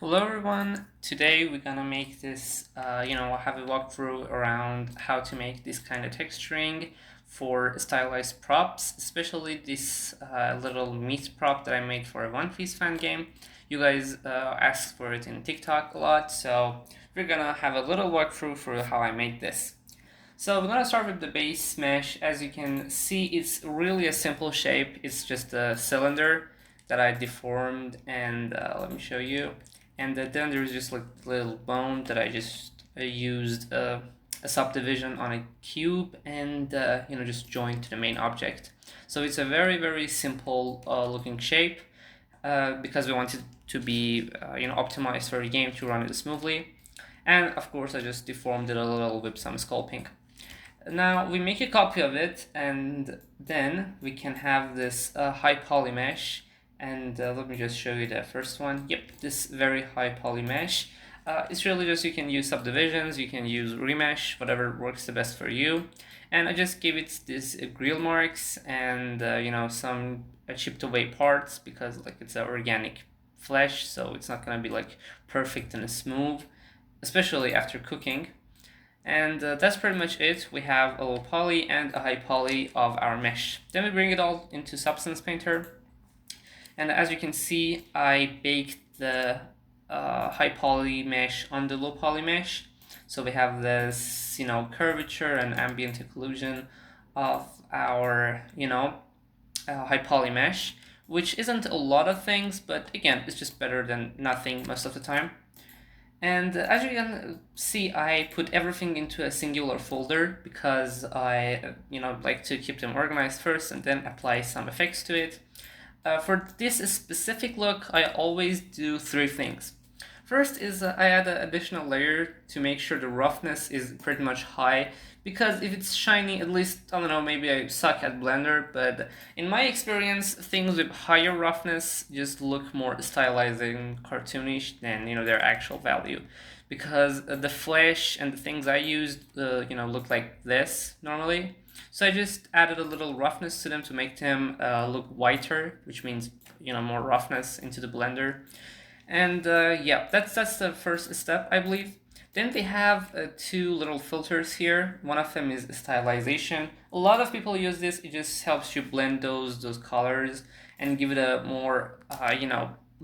Hello everyone, today we're gonna make this, have a walkthrough around how to make this kind of texturing for stylized props, especially this little meat prop that I made for a One Piece fan game. You guys asked for it in TikTok a lot, so we're gonna have a little walkthrough for how I made this. So we're gonna start with the base mesh. As you can see, it's really a simple shape. It's just a cylinder that I deformed, and let me show you. And then there's just like a little bone that I just used a subdivision on a cube and just joined to the main object. So it's a very simple looking shape because we want it to be optimized for the game to run it smoothly. And of course I just deformed it a little with some sculpting. Now we make a copy of it, and then we can have this high poly mesh. And let me just show you the first one. Yep, this very high poly mesh. It's really just you can use subdivisions, you can use remesh, whatever works the best for you. And I just gave it this grill marks and some chipped away parts because like it's an organic flesh, so it's not gonna be like perfect and smooth, especially after cooking. And that's pretty much it. We have a low poly and a high poly of our mesh. Then we bring it all into Substance Painter. And as you can see, I baked the high poly mesh on the low poly mesh. So we have this, curvature and ambient occlusion of our, high poly mesh, which isn't a lot of things, but again, it's just better than nothing most of the time. And as you can see, I put everything into a singular folder because I, like to keep them organized first and then apply some effects to it. For this specific look, I always do three things. First is I add an additional layer to make sure the roughness is pretty much high, because if it's shiny, at least, I don't know, maybe I suck at Blender, but in my experience, things with higher roughness just look more stylized and cartoonish than, their actual value. Because the flesh and the things I used, look like this normally. So I just added a little roughness to them to make them look whiter, which means, more roughness into the Blender. And yeah, that's the first step, I believe. Then they have two little filters here. One of them is stylization. A lot of people use this. It just helps you blend those colors and give it a more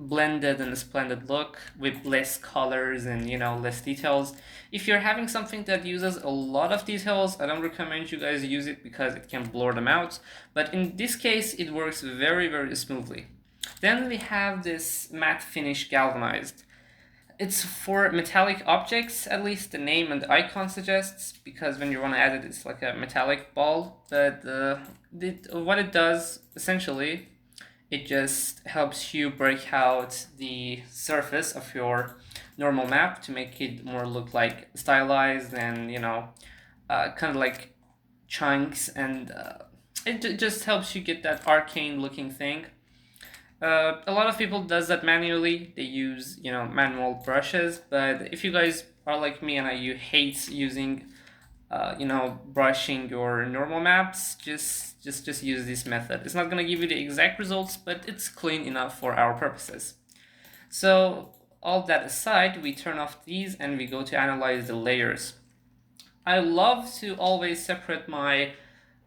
blended and splendid look with less colors and less details. If you're having something that uses a lot of details, I don't recommend you guys use it because it can blur them out. But in this case, it works very smoothly. Then we have this matte finish galvanized. It's for metallic objects, at least the name and the icon suggests, because when you want to add it, it's like a metallic ball. But what it does, essentially, it just helps you break out the surface of your normal map to make it more look like stylized and, kind of like chunks, and it just helps you get that arcane looking thing. A lot of people does that manually. They use manual brushes, but if you guys are like me and you hate using brushing your normal maps, just use this method. It's not gonna give you the exact results, but it's clean enough for our purposes. So all that aside, we turn off these and we go to analyze the layers. I love to always separate my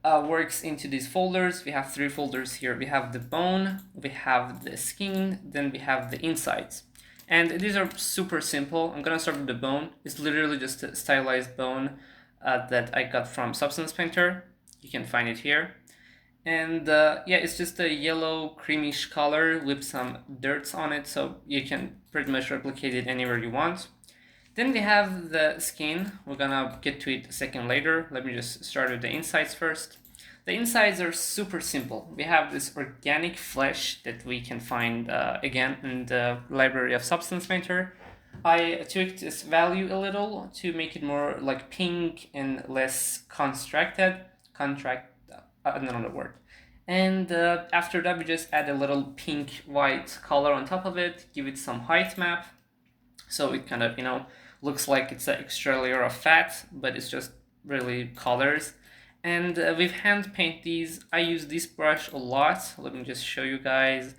works into these folders. We have three folders here. We have the bone, we have the skin, then we have the insides. And these are super simple. I'm gonna start with the bone. It's literally just a stylized bone that I got from Substance Painter. You can find it here. And yeah, it's just a yellow creamish color with some dirts on it, so you can pretty much replicate it anywhere you want. Then we have the skin. We're gonna get to it a second later. Let me just start with the insides first. The insides are super simple. We have this organic flesh that we can find again in the library of Substance Painter. I tweaked its value a little to make it more like pink and less constructed. I don't know the word. And after that, we just add a little pink-white color on top of it, give it some height map, so it kind of, looks like it's an extra layer of fat, but it's just really colors. And with hand paint these, I use this brush a lot. Let me just show you guys.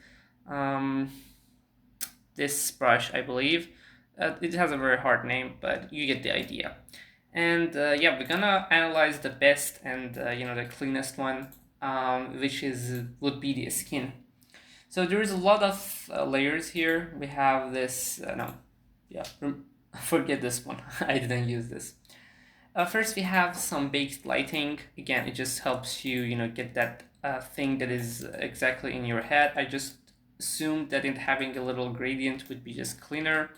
this brush, I believe. It has a very hard name, but you get the idea. And yeah, we're gonna analyze the best and the cleanest one, which would be the skin. So there is a lot of layers here. We have this, no, yeah, forget this one. I didn't use this. First, we have some baked lighting. Again, it just helps you, get that thing that is exactly in your head. I just assumed that in having a little gradient would be just cleaner.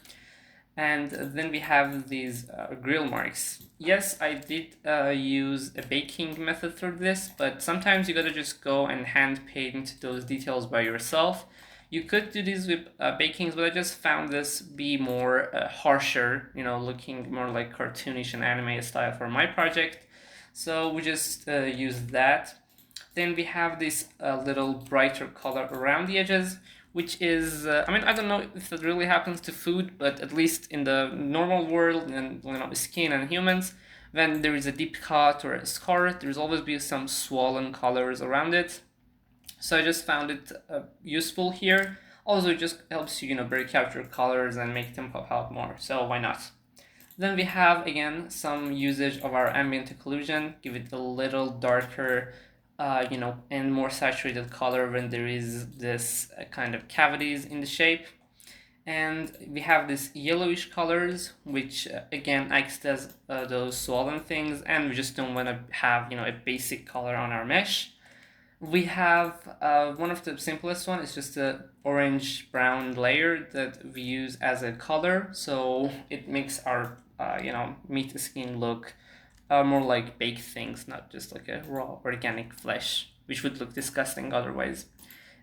And then we have these grill marks. Yes, I did use a baking method for this, but sometimes you gotta just go and hand paint those details by yourself. You could do this with bakings, but I just found this be more harsher, looking more like cartoonish and anime style for my project. So we just use that. Then we have this little brighter color around the edges, which is, I don't know if it really happens to food, but at least in the normal world and skin and humans, when there is a deep cut or a scar, there's always be some swollen colors around it. So I just found it useful here. Also, it just helps you, break out your colors and make them pop out more. So why not? Then we have, again, some usage of our ambient occlusion, give it a little darker and more saturated color when there is this kind of cavities in the shape. And we have this yellowish colors, which again acts as those swollen things, and we just don't want to have a basic color on our mesh. We have one of the simplest one is just a orange brown layer that we use as a color, so it makes our meat skin look more like baked things, not just like a raw organic flesh, which would look disgusting otherwise.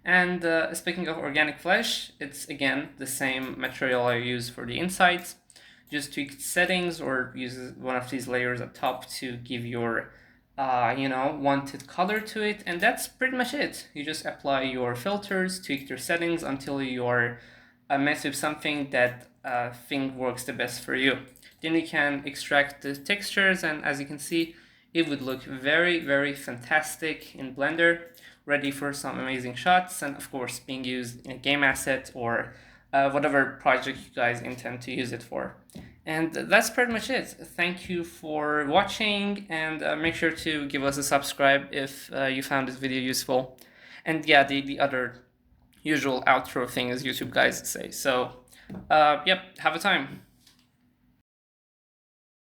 And speaking of organic flesh, it's again the same material I use for the insides. Just tweak settings or use one of these layers up top to give your wanted color to it, and that's pretty much it. You just apply your filters, tweak your settings until you're met with something that think works the best for you. Then you can extract the textures, and as you can see, it would look very, very fantastic in Blender, ready for some amazing shots, and of course being used in a game asset or whatever project you guys intend to use it for. And that's pretty much it. Thank you for watching, and make sure to give us a subscribe if you found this video useful. And yeah, the other usual outro thing as YouTube guys say. So, yep, have a time.